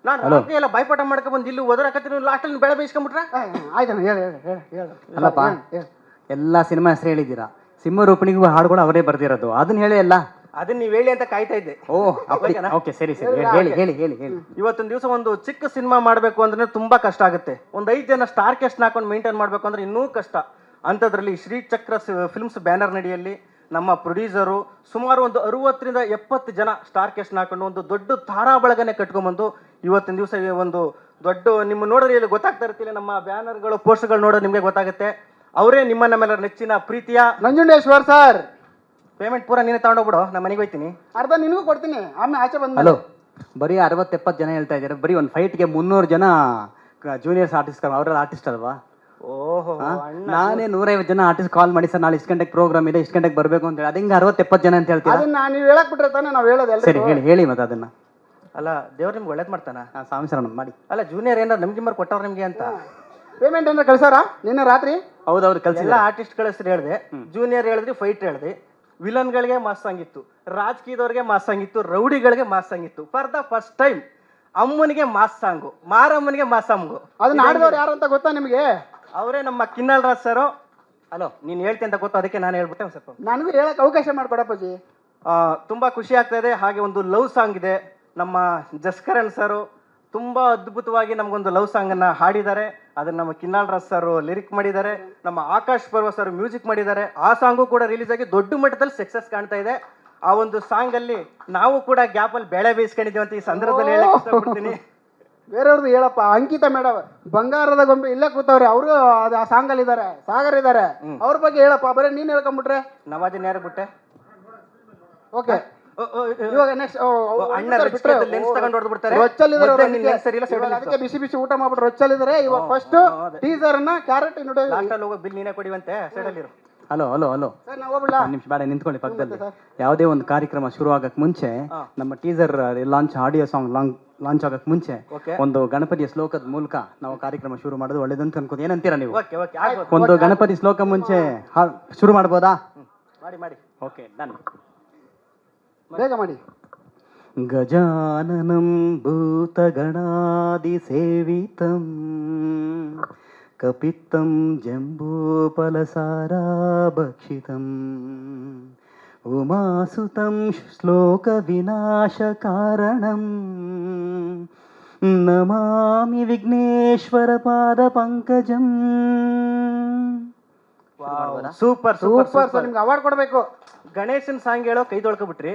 ನಾನು ರಾತ್ರಿ ಎಲ್ಲ ಬಾಯ್ಪಾಠ ಮಾಡ್ಕೊ ಬಂದು ಇಲ್ಲಿ ಓದರಕತ್ತೀನಿ, ಲಾಸ್ಟಲ್ಲಿ ಬೆಳೆ ಬೇಯಿಸ್ಕೊಂಡ್ಬಿಟ್ರೆ ಆಯ್ತಣ್ಣ ಹೇಳಿ ಹೇಳಿ ಹೇಳಿ ಹೇಳಿ. ಅಲ್ಲಪ್ಪ, ಎಲ್ಲ ಸಿನಿಮಾ ಹೆಸರು ಹೇಳಿದ್ದೀರಾ, ಸಿಂಹರೂಪಿಣಿಗೂ ಹಾಡುಗಳು ಅವರೇ ಬರ್ದಿರೋದು, ಅದನ್ನ ಹೇಳಿ ಅಲ್ಲ. ಅದನ್ನ ನೀವು ಹೇಳಿ ಅಂತ ಕಾಯ್ತಾ ಇದ್ದೆ. ಓಕೆ ಸರಿ ಸರಿ, ಹೇಳಿ ಹೇಳಿ ಹೇಳಿ ಹೇಳಿ. ಇವತ್ತಿನ ದಿವಸ ಒಂದು ಚಿಕ್ಕ ಸಿನಿಮಾ ಮಾಡಬೇಕು ಅಂದ್ರೆ ತುಂಬಾ ಕಷ್ಟ ಆಗುತ್ತೆ. ಒಂದು 5 ಜನ ಸ್ಟಾರ್ ಕ್ಯಾಸ್ಟ್ ಹಾಕೊಂಡು ಮೇಂಟೈನ್ ಮಾಡಬೇಕು ಅಂದ್ರೆ ಇನ್ನೂ ಕಷ್ಟ. ಅಂಥದ್ರಲ್ಲಿ ಶ್ರೀಚಕ್ರ ಫಿಲ್ಮ್ಸ್ ಬ್ಯಾನರ್ ನಡಿಯಲ್ಲಿ ನಮ್ಮ ಪ್ರೊಡ್ಯೂಸರು ಸುಮಾರು ಒಂದು 60ರಿಂದ 70 ಜನ ಸ್ಟಾರ್ ಕ್ಯಾಸ್ಟ್ ಹಾಕೊಂಡು ಒಂದು ದೊಡ್ಡ ತಾರಾ ಬಳಗನೆ ಕಟ್ಕೊಂಡ್ಬಂದು ಇವತ್ತಿನ ದಿವಸ ಒಂದು ದೊಡ್ಡ ನಿಮ್ಮ ನೋಡಿದ್ರೆ ಇಲ್ಲಿ ಗೊತ್ತಾಗ್ತಾ ಇರ್ತಿಲ್ಲ, ನಮ್ಮ ಬ್ಯಾನರ್ಗಳು ಪೋಸ್ಟರ್ಗಳು ನೋಡೋದು ನಿಮಗೆ ಗೊತ್ತಾಗುತ್ತೆ. ಅವರೇ ನಿಮ್ಮ ನಮ್ಮೆಲ್ಲರ ನೆಚ್ಚಿನ ಪ್ರೀತಿಯ ನಂಜುಂಡೇಶ್ವರ್ ಸರ್. ಪೇಮೆಂಟ್ ಪೂರ ನೀನೇ ತಗೊಂಡೋಗ್ಬಿಡು, ನಮ್ಮ ಮನೆಗೆ ಹೋಗ್ತೀನಿ. ಅರ್ಧ ನಿನಗೂ ಕೊಡ್ತೀನಿ, ಆಮೇಲೆ ಆಚೆ ಬಂದ. ಹಲೋ, ಬರೀ 60-70 ಜನ ಹೇಳ್ತಾ ಇದ್ದಾರೆ, ಬರೀ ಒಂದು ಫೈಟ್ಗೆ 300 ಜನ ಜೂನಿಯರ್ಸ್ ಆರ್ಟಿಸ್ಟ್, ಅವರೆಲ್ಲ ಆರ್ಟಿಸ್ಟ್ ಅಲ್ವಾ? ಓಹೋ, ನಾನೇ 150 ಜನ ಆರ್ಟಿಸ್ಟ್ ಕಾಲ್ ಮಾಡಿ ಸರ್ ನಾಳೆ ಇಷ್ಟು ಗಂಟೆಗೆ ಪ್ರೋಗ್ರಾಮ್ ಇದೆ, ಇಷ್ಟು ಗಂಟೆಗೆ ಬರಬೇಕು ಅಂತ ಹೇಳಿ, ಅದಿಂಗ 60-70 ಜನ ಅಂತ ಹೇಳ್ತೀರಾ? ಅದನ್ನ ನೀವು ಹೇಳಕ್ ಬಿಟ್ರೆ ತಾನೇ ನಾವು ಹೇಳೋದು. ಸರಿ ಹೇಳಿ ಹೇಳಿ ಮತ್ತೆ ಅದನ್ನ. ಅಲ್ಲ, ದೇವ್ರು ನಿಮ್ಗೆ ಒಳ್ಳೇದು ಮಾಡ್ತಾನ. ಸ್ವಾಮಿ ಮಾಡಿ. ಅಲ್ಲ, ಜೂನಿಯರ್ ಏನಾರು ನಮ್ಗೆ ನಿಮ್ಮರ್ ಕೊಟ್ಟವ್ರು ನಿಮಗೆ ಅಂತ ಪೇಮೆಂಟ್ ಏನಾರ ಕಳ್ಸಾರ ನಿನ್ನೆ ರಾತ್ರಿ? ಹೌದವ್ರು ಕಲ್ಸಿಲ್ಲ. ಎಲ್ಲ ಆರ್ಟಿಸ್ಟ್ಗಳ ಹೆಸರು ಹೇಳಿದೆ, ಜೂನಿಯರ್ ಹೇಳಿದ್ರಿ, ಫೈಟ್ ಹೇಳಿದೆ, ವಿಲನ್ಗಳಿಗೆ ಮಾಸ್ ಸಾಂಗ್ ಇತ್ತು, ರಾಜಕೀಯದವ್ರಿಗೆ ಮಾಸ್ ಸಾಂಗ್ ಇತ್ತು, ರೌಡಿಗಳಿಗೆ ಮಾಸ್ ಸಾಂಗ್ ಇತ್ತು. ಫಾರ್ ದ ಫಸ್ಟ್ ಟೈಮ್ ಅಮ್ಮನಿಗೆ ಮಾಸ್ ಸಾಂಗು, ಮಾರಮ್ಮನಿಗೆ ಮಾಸ್ ಸಾಂಗು. ಅದನ್ನ ಆಡಿದವ್ರು ಯಾರು ಅಂತ ಗೊತ್ತಾ ನಿಮಗೆ? ಅವರೇ ನಮ್ಮ ಕಿನ್ನಲ್ ರಾಜ್ ಸರ್. ಹಲೋ, ನೀನು ಹೇಳ್ತಿ ಅಂತ ಗೊತ್ತು, ಅದಕ್ಕೆ ನಾನು ಹೇಳ್ಬಿಟ್ಟೆ. ಒಂದು ಸ್ವಲ್ಪ ನನಗೂ ಹೇಳಕ್ ಅವಕಾಶ ಮಾಡ್ಕೊಡಪ್ಪಾಜಿ. ತುಂಬಾ ಖುಷಿ ಆಗ್ತಾ ಇದೆ. ಹಾಗೆ ಒಂದು ಲವ್ ಸಾಂಗ್ ಇದೆ, ನಮ್ಮ ಜಸ್ಕರಣ್ ಸರ್ ತುಂಬಾ ಅದ್ಭುತವಾಗಿ ನಮಗೊಂದು ಲವ್ ಸಾಂಗ್ ಅನ್ನ ಹಾಡಿದ್ದಾರೆ. ಅದನ್ನ ನಮ್ಮ ಕಿನ್ನಾಳ್ ರಾಜ್ ಸರ್ ಲಿರಿಕ್ ಮಾಡಿದ್ದಾರೆ, ನಮ್ಮ ಆಕಾಶ್ ಪರ್ವ ಸರ್ ಮ್ಯೂಸಿಕ್ ಮಾಡಿದ್ದಾರೆ. ಆ ಸಾಂಗು ಕೂಡ ರಿಲೀಸ್ ಆಗಿ ದೊಡ್ಡ ಮಟ್ಟದಲ್ಲಿ ಸಕ್ಸಸ್ ಕಾಣ್ತಾ ಇದೆ. ಆ ಒಂದು ಸಾಂಗ್ ಅಲ್ಲಿ ನಾವು ಕೂಡ ಗ್ಯಾಪ್ ಅಲ್ಲಿ ಬೆಳೆ ಬೇಯಿಸ್ಕೊಂಡಿದ್ದೀವಿ ಅಂತ ಈ ಸಂದರ್ಭದಲ್ಲಿ ಹೇಳಕ್ ಇಷ್ಟಪಡ್ತೀನಿ. ಬೇರೆಯವ್ರದ್ದು ಹೇಳಪ್ಪ. ಅಂಕಿತ ಮೇಡಮ್ ಬಂಗಾರದ ಗೊಂಬೆ ಇಲ್ಲೇ ಕೂತವ್ರೆ, ಅವರು ಅದು ಆ ಸಾಂಗ್ ಅಲ್ಲಿ ಇದಾರೆ, ಸಾಗರ್ ಇದಾರೆ, ಅವ್ರ ಬಗ್ಗೆ ಹೇಳಪ್ಪ. ಬರೀ ನೀನ್ ಹೇಳ್ಕೊಂಡ್ಬಿಟ್ರೆ ನವಾಜನ್ ಯಾರು ಬಿಟ್ಟೆ? ಓಕೆ, ಇವಾಗ ನೆಕ್ಸ್ಟ್ ಅಣ್ಣ ಲೆನ್ಸ್ ತಗೊಂಡು ಹೊಡೆದು ಬಿಡ್ತಾರೆ. ಅದಕ್ಕೆ ಬಿಸಿ ಬಿಸಿ ಊಟ ಮಾಡ್ಬಿಟ್ಟು ರೊಚ್ಚಲ್ಲಿದ್ದಾರೆ. ಇವಾಗ ಫಸ್ಟ್ ಟೀಸರ್ ಅನ್ನ ಕ್ಯಾರೆಟ್ ಬಿಲ್ ನೀನೇ ಕೊಡಿವಂತೆ ಸೈಡಲ್ಲಿ ಇರು. ಹಲೋ ಹಲೋ ಹಲೋ, ನಿಮಿಷ ಬೇಡ, ನಿಂತ್ಕೊಳ್ಳಿ ಪಕ್ಕದಲ್ಲಿ. ಯಾವುದೇ ಒಂದು ಕಾರ್ಯಕ್ರಮ ಶುರು ಆಗಕ್ ಮುಂಚೆ ನಮ್ಮ teaser launch, audio song launch ಆಗಕ್ ಮುಂಚೆ ಒಂದು ಗಣಪತಿಯ ಶ್ಲೋಕದ ಮೂಲಕ ನಾವು ಕಾರ್ಯಕ್ರಮ ಶುರು ಮಾಡೋದು ಒಳ್ಳೇದಂತ ಅನ್ಕೋದು. ಏನಂತೀರಾ ನೀವು? ಒಂದು ಗಣಪತಿ ಶ್ಲೋಕ ಮುಂಚೆ ಶುರು ಮಾಡ್ಬೋದಾ? ಮಾಡಿ. Okay, done. ಬೇಗ ಮಾಡಿ. ಗಜಾನನಂ ಭೂತಗಣಾದಿ ಸೇವಿತಂ ಕಪಿತ್ತಂ ಜಂಬೂಫಲಸಾರಾ ಭಕ್ಷಿತಂ ಉಮಾಸುತಂ ಶ್ಲೋಕ ವಿನಾಶ ಕಾರಣಂ ನಮಾಮಿ ವಿಘ್ನೇಶ್ವರ ಪಾದ ಪಂಕಜಂ. Super super super. ನಿಮ್ಗೆ ಅವಾರ್ಡ್ ಕೊಡ್ಬೇಕು. ಗಣೇಶನ್ ಸಾಂಗ್ ಹೇಳೋ ಕೈ ತೊಳ್ಕೊಬಿಟ್ರಿ.